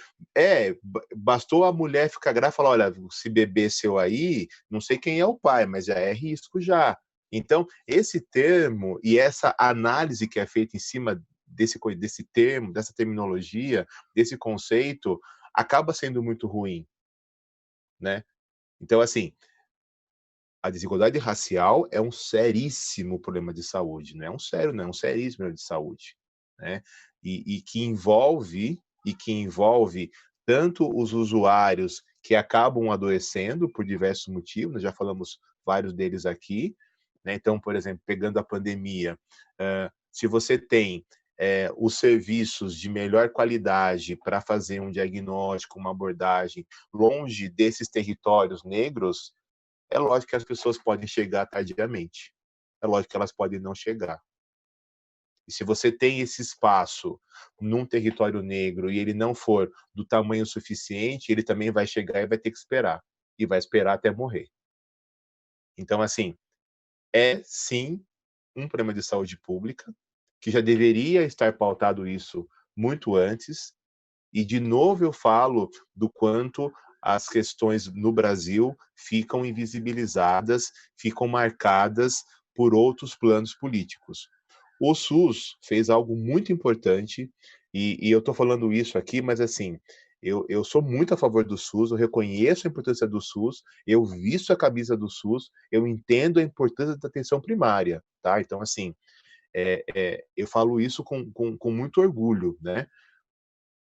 bastou a mulher ficar grávida e falar, olha, se bebê seu aí, não sei quem é o pai, mas já é risco já. Então, esse termo e essa análise que é feita em cima desse termo, dessa terminologia, desse conceito, acaba sendo muito ruim, né? Então, assim, a desigualdade racial é um seríssimo problema de saúde, não é um sério, não é um seríssimo problema de saúde, né? E que envolve tanto os usuários que acabam adoecendo por diversos motivos, nós já falamos vários deles aqui, né? Então, por exemplo, pegando a pandemia, se você tem os serviços de melhor qualidade para fazer um diagnóstico, uma abordagem longe desses territórios negros, é lógico que as pessoas podem chegar tardiamente. É lógico que elas podem não chegar. E se você tem esse espaço num território negro e ele não for do tamanho suficiente, ele também vai chegar e vai ter que esperar. E vai esperar até morrer. Então, assim, é sim um problema de saúde pública, que já deveria estar pautado isso muito antes. E, de novo, eu falo do quanto as questões no Brasil ficam invisibilizadas, ficam marcadas por outros planos políticos. O SUS fez algo muito importante, e eu estou falando isso aqui, mas assim, eu sou muito a favor do SUS, eu reconheço a importância do SUS, eu visto a camisa do SUS, eu entendo a importância da atenção primária, tá? Então, assim, eu falo isso com muito orgulho, né?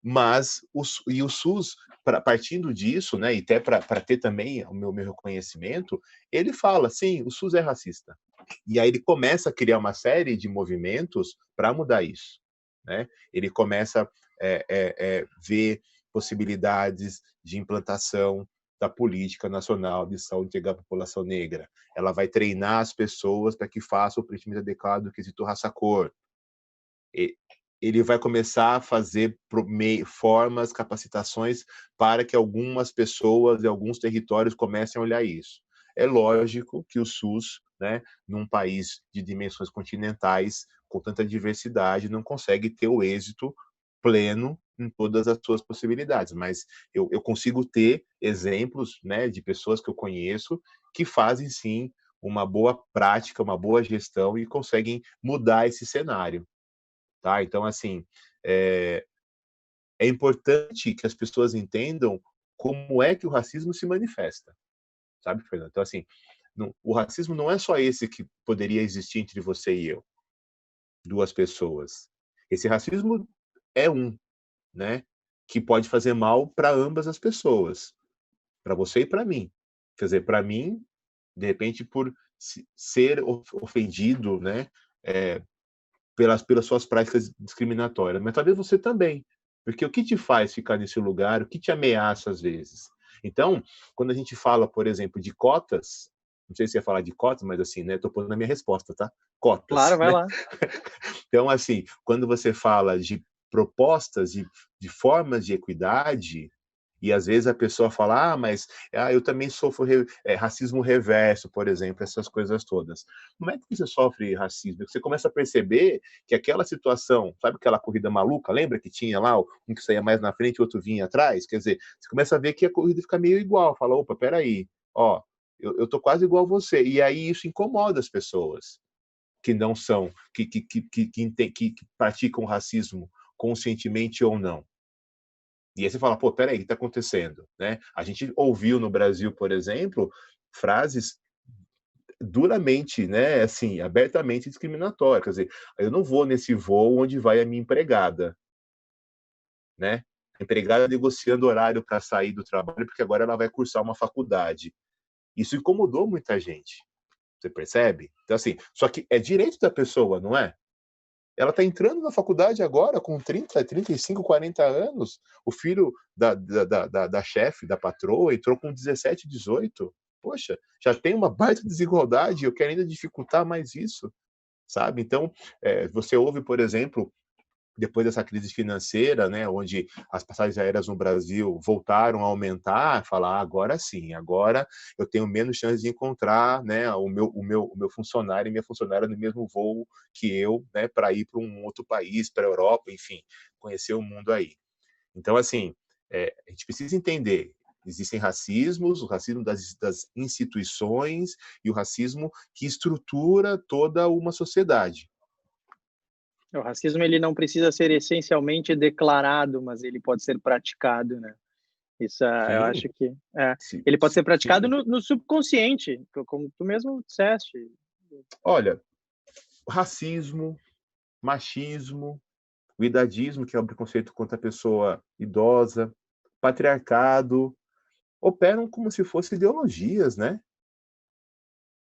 Mas o SUS, partindo disso, né, e até para ter também o meu reconhecimento, ele fala, sim, o SUS é racista. E aí ele começa a criar uma série de movimentos para mudar isso, né? Ele começa a ver possibilidades de implantação da política nacional de saúde integral da população negra. Ela vai treinar as pessoas para que façam o preenchimento adequado do quesito raça-cor. Ele vai começar a fazer formas, capacitações para que algumas pessoas e alguns territórios comecem a olhar isso. É lógico que o SUS, né, num país de dimensões continentais, com tanta diversidade, não consegue ter o êxito pleno em todas as suas possibilidades, mas eu consigo ter exemplos, né, de pessoas que eu conheço que fazem sim uma boa prática, uma boa gestão e conseguem mudar esse cenário. Tá? Então, assim, é, é importante que as pessoas entendam como é que o racismo se manifesta, sabe, Fernando? Então, assim, o racismo não é só esse que poderia existir entre você e eu, duas pessoas. Esse racismo é um, né, que pode fazer mal para ambas as pessoas, para você e para mim. Quer dizer, para mim, de repente, por ser ofendido, né, é, pelas suas práticas discriminatórias, mas talvez você também, porque o que te faz ficar nesse lugar, o que te ameaça às vezes. Então, quando a gente fala, por exemplo, de cotas, não sei se ia falar de cotas, mas assim, né, estou pondo na minha resposta, tá? Cotas, Claro, vai né? lá. Então, assim, quando você fala de propostas de formas de equidade, e às vezes a pessoa fala, mas eu também sofro racismo reverso, por exemplo, essas coisas todas. Não é que você sofre racismo, é que você começa a perceber que aquela situação, sabe aquela corrida maluca, lembra que tinha lá um que saía mais na frente e o outro vinha atrás? Quer dizer, você começa a ver que a corrida fica meio igual, fala, opa, peraí, ó, eu tô quase igual a você, e aí isso incomoda as pessoas que não são, que praticam racismo conscientemente ou não. E aí você fala, pô, peraí, o que está acontecendo? Né? A gente ouviu no Brasil, por exemplo, frases duramente, né, assim, abertamente discriminatórias. Quer dizer, eu não vou nesse voo onde vai a minha empregada, né? A empregada negociando horário para sair do trabalho porque agora ela vai cursar uma faculdade. Isso incomodou muita gente. Você percebe? Então, assim, só que é direito da pessoa, não é? Ela está entrando na faculdade agora com 30, 35, 40 anos. O filho da chefe, da patroa, entrou com 17, 18. Poxa, já tem uma baita desigualdade, eu quero ainda dificultar mais isso, sabe? Então, você ouve, por exemplo, depois dessa crise financeira, né, onde as passagens aéreas no Brasil voltaram a aumentar, falar agora sim, agora eu tenho menos chance de encontrar, né, o meu funcionário e minha funcionária no mesmo voo que eu, né, para ir para um outro país, para a Europa, enfim, conhecer o mundo aí. Então, assim, a gente precisa entender, existem racismos, o racismo das instituições e o racismo que estrutura toda uma sociedade. O racismo ele não precisa ser essencialmente declarado, mas ele pode ser praticado, né? Isso, eu Sim, acho que sim, ele pode ser praticado sim. no subconsciente, como tu mesmo disseste. Olha, racismo, machismo, o idadismo, que é o preconceito contra a pessoa idosa, patriarcado, operam como se fossem ideologias, né?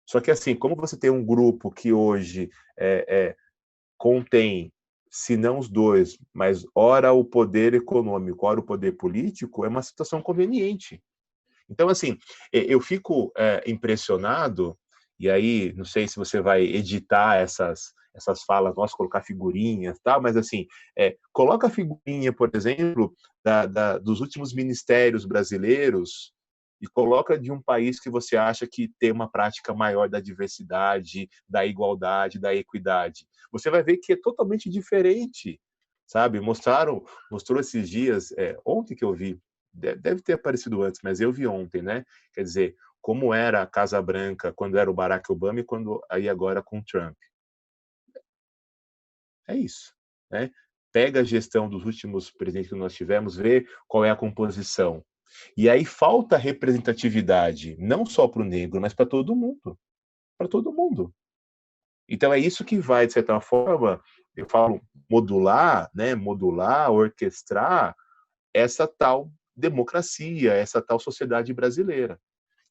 Só que assim, como você tem um grupo que hoje contém, se não os dois, mas ora o poder econômico, ora o poder político, é uma situação conveniente. Então, assim, eu fico impressionado, e aí, não sei se você vai editar essas falas, nossa, colocar figurinhas e tal, mas assim, coloca a figurinha, por exemplo, dos últimos ministérios brasileiros e coloca de um país que você acha que tem uma prática maior da diversidade, da igualdade, da equidade. Você vai ver que é totalmente diferente, sabe? Mostrou esses dias, ontem que eu vi, deve ter aparecido antes, mas eu vi ontem, né? Quer dizer, como era a Casa Branca quando era o Barack Obama e quando aí agora com o Trump. É isso, né? Pega a gestão dos últimos presidentes que nós tivemos, vê qual é a composição. E aí falta representatividade, não só para o negro, mas para todo mundo. Para todo mundo. Então é isso que vai, de certa forma, eu falo modular, né? Modular, orquestrar essa tal democracia, essa tal sociedade brasileira,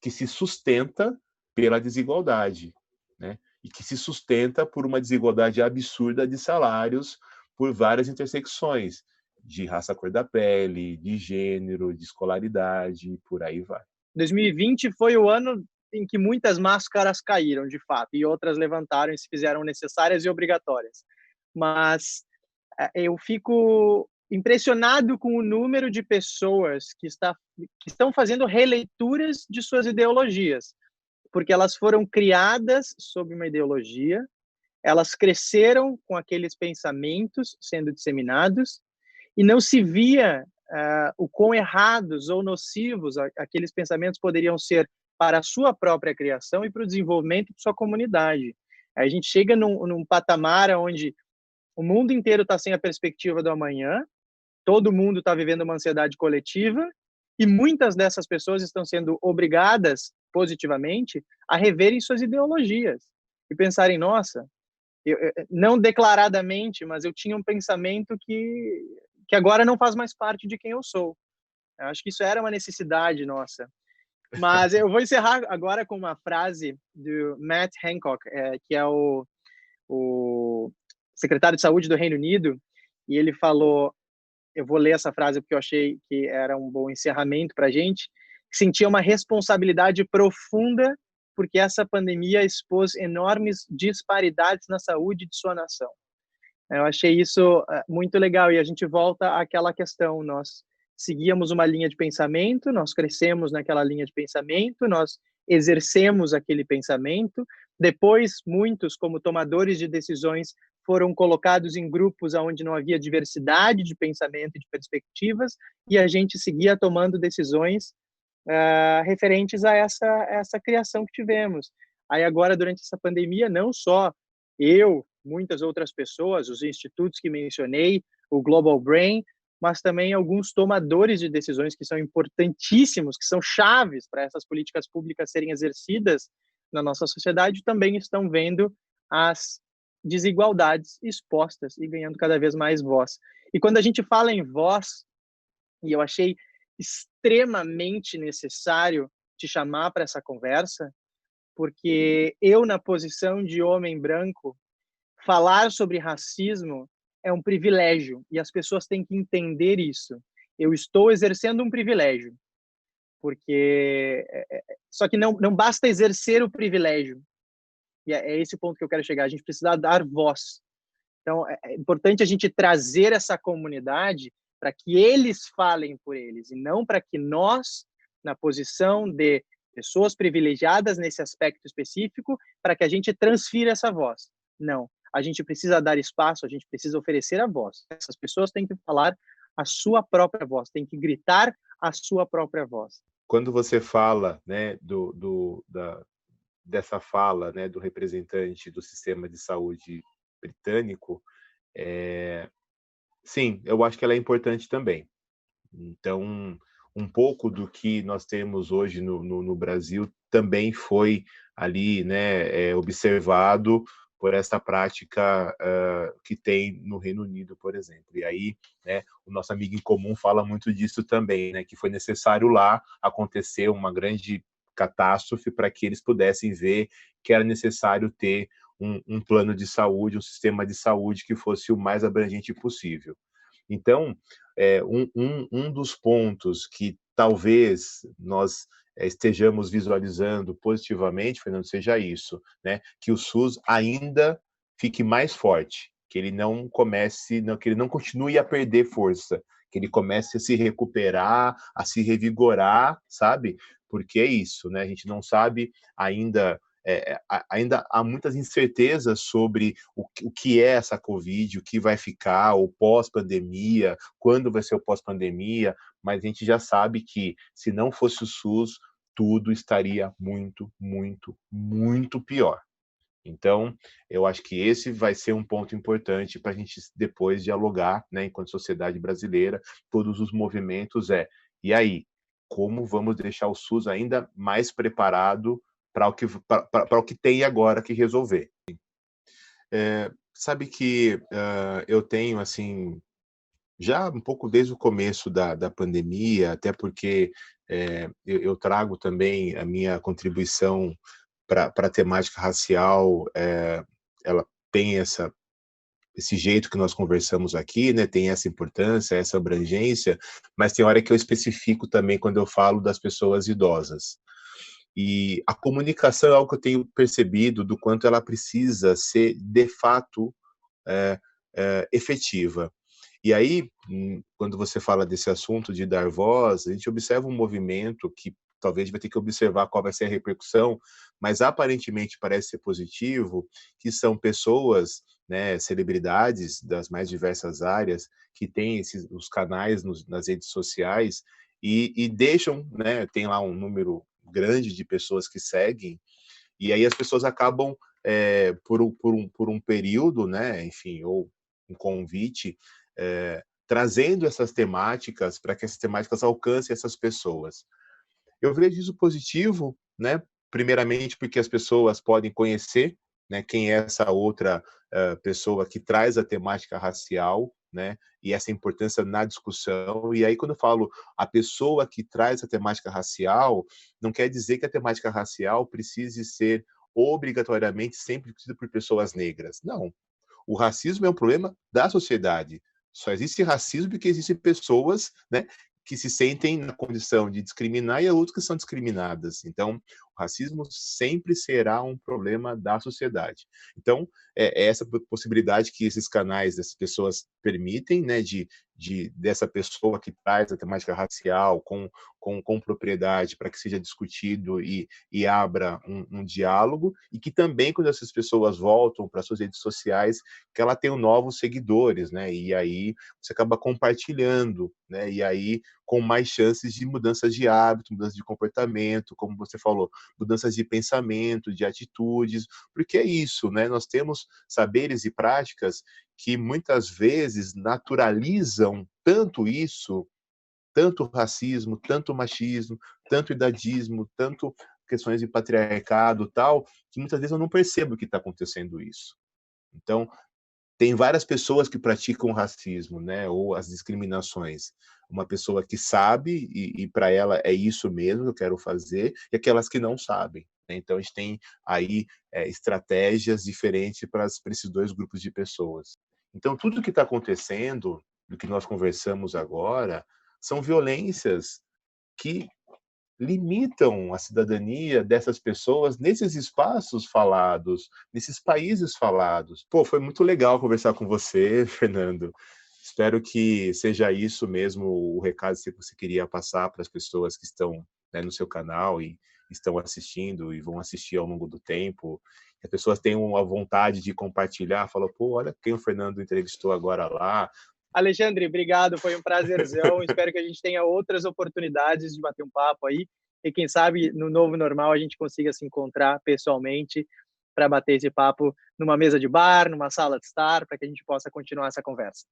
que se sustenta pela desigualdade, né? E que se sustenta por uma desigualdade absurda de salários por várias intersecções, de raça, cor da pele, de gênero, de escolaridade, por aí vai. 2020 foi o ano em que muitas máscaras caíram, de fato, e outras levantaram e se fizeram necessárias e obrigatórias. Mas eu fico impressionado com o número de pessoas que estão fazendo releituras de suas ideologias, porque elas foram criadas sob uma ideologia, elas cresceram com aqueles pensamentos sendo disseminados e não se via o quão errados ou nocivos aqueles pensamentos poderiam ser para a sua própria criação e para o desenvolvimento de sua comunidade. A gente chega num patamar onde o mundo inteiro está sem a perspectiva do amanhã, todo mundo está vivendo uma ansiedade coletiva e muitas dessas pessoas estão sendo obrigadas, positivamente, a reverem suas ideologias e pensarem, nossa, não declaradamente, mas eu tinha um pensamento que agora não faz mais parte de quem eu sou. Eu acho que isso era uma necessidade nossa. Mas eu vou encerrar agora com uma frase do Matt Hancock, que é o secretário de Saúde do Reino Unido, e ele falou, eu vou ler essa frase porque eu achei que era um bom encerramento para a gente, que sentia uma responsabilidade profunda porque essa pandemia expôs enormes disparidades na saúde de sua nação. Eu achei isso muito legal e a gente volta àquela questão, nós seguíamos uma linha de pensamento, nós crescemos naquela linha de pensamento, nós exercemos aquele pensamento, depois muitos, como tomadores de decisões, foram colocados em grupos onde não havia diversidade de pensamento e de perspectivas, e a gente seguia tomando decisões referentes a essa criação que tivemos. Aí agora, durante essa pandemia, não só eu, muitas outras pessoas, os institutos que mencionei, o Global Brain, mas também alguns tomadores de decisões que são importantíssimos, que são chaves para essas políticas públicas serem exercidas na nossa sociedade, também estão vendo as desigualdades expostas e ganhando cada vez mais voz. E quando a gente fala em voz, e eu achei extremamente necessário te chamar para essa conversa, porque eu, na posição de homem branco, falar sobre racismo é um privilégio e as pessoas têm que entender isso. Eu estou exercendo um privilégio, porque só que não basta exercer o privilégio. E é esse ponto que eu quero chegar. A gente precisa dar voz. Então, é importante a gente trazer essa comunidade para que eles falem por eles, e não para que nós, na posição de pessoas privilegiadas nesse aspecto específico, para que a gente transfira essa voz. Não. A gente precisa dar espaço, a gente precisa oferecer a voz. Essas pessoas têm que falar a sua própria voz, têm que gritar a sua própria voz. Quando você fala, né, dessa fala, né, do representante do sistema de saúde britânico, sim, eu acho que ela é importante também. Então, um pouco do que nós temos hoje no Brasil também foi ali, né, observado por essa prática que tem no Reino Unido, por exemplo. E aí, né, o nosso amigo em comum fala muito disso também, né, que foi necessário lá acontecer uma grande catástrofe para que eles pudessem ver que era necessário ter um plano de saúde, um sistema de saúde que fosse o mais abrangente possível. Então, um dos pontos que talvez nós estejamos visualizando positivamente, Fernando, seja isso, né? Que o SUS ainda fique mais forte, que ele não comece, que ele não continue a perder força, que ele comece a se recuperar, a se revigorar, sabe? Porque é isso, né? A gente não sabe ainda ainda há muitas incertezas sobre o que é essa Covid, o que vai ficar, o pós-pandemia, quando vai ser o pós-pandemia, mas a gente já sabe que, se não fosse o SUS, tudo estaria muito, muito, muito pior. Então, eu acho que esse vai ser um ponto importante para a gente depois dialogar, né, enquanto sociedade brasileira, todos os movimentos e aí, como vamos deixar o SUS ainda mais preparado para o que tem agora que resolver? Sabe que eu tenho, assim, já um pouco desde o começo da pandemia, até porque eu trago também a minha contribuição para a temática racial, ela tem esse jeito que nós conversamos aqui, né? Tem essa importância, essa abrangência, mas tem hora que eu especifico também quando eu falo das pessoas idosas. E a comunicação é algo que eu tenho percebido do quanto ela precisa ser, de fato, é, efetiva. E aí, quando você fala desse assunto de dar voz, a gente observa um movimento que talvez vai ter que observar qual vai ser a repercussão, mas aparentemente parece ser positivo, que são pessoas, né, celebridades das mais diversas áreas, que têm os canais nas redes sociais e deixam, né, tem lá um número grande de pessoas que seguem, e aí as pessoas acabam, por um período, né, enfim, ou um convite, trazendo essas temáticas para que essas temáticas alcancem essas pessoas. Eu vejo isso positivo, né, primeiramente porque as pessoas podem conhecer, né, quem é essa outra, pessoa que traz a temática racial, né, e essa importância na discussão. E aí quando eu falo a pessoa que traz a temática racial, não quer dizer que a temática racial precise ser obrigatoriamente sempre discutida por pessoas negras. Não, o racismo é um problema da sociedade. Só existe racismo porque existem pessoas, né, que se sentem na condição de discriminar e outras que são discriminadas. Então, o racismo sempre será um problema da sociedade. Então, é essa possibilidade que esses canais, essas pessoas permitem, né, dessa pessoa que traz a temática racial com propriedade para que seja discutido e abra um diálogo, e que também, quando essas pessoas voltam para suas redes sociais, que ela tem novos seguidores, né? E aí você acaba compartilhando, né? E aí com mais chances de mudanças de hábito, mudanças de comportamento, como você falou, mudanças de pensamento, de atitudes, porque é isso, né? Nós temos saberes e práticas que muitas vezes naturalizam tanto isso, tanto racismo, tanto machismo, tanto idadismo, tanto questões de patriarcado, tal, que muitas vezes eu não percebo que está acontecendo isso. Então, tem várias pessoas que praticam racismo, né, ou as discriminações. Uma pessoa que sabe e para ela é isso mesmo que eu quero fazer, e aquelas que não sabem, né. Então a gente tem aí, estratégias diferentes para esses 2 grupos de pessoas. Então tudo que está acontecendo, do que nós conversamos agora, são violências que limitam a cidadania dessas pessoas nesses espaços falados, nesses países falados. Pô, foi muito legal conversar com você, Fernando. Espero que seja isso mesmo o recado que você queria passar para as pessoas que estão, né, no seu canal e estão assistindo e vão assistir ao longo do tempo. Que as pessoas tenham a vontade de compartilhar, falam, pô, olha quem o Fernando entrevistou agora lá. Alexandre, obrigado, foi um prazerzão. Espero que a gente tenha outras oportunidades de bater um papo aí e quem sabe no novo normal a gente consiga se encontrar pessoalmente para bater esse papo numa mesa de bar, numa sala de estar, para que a gente possa continuar essa conversa.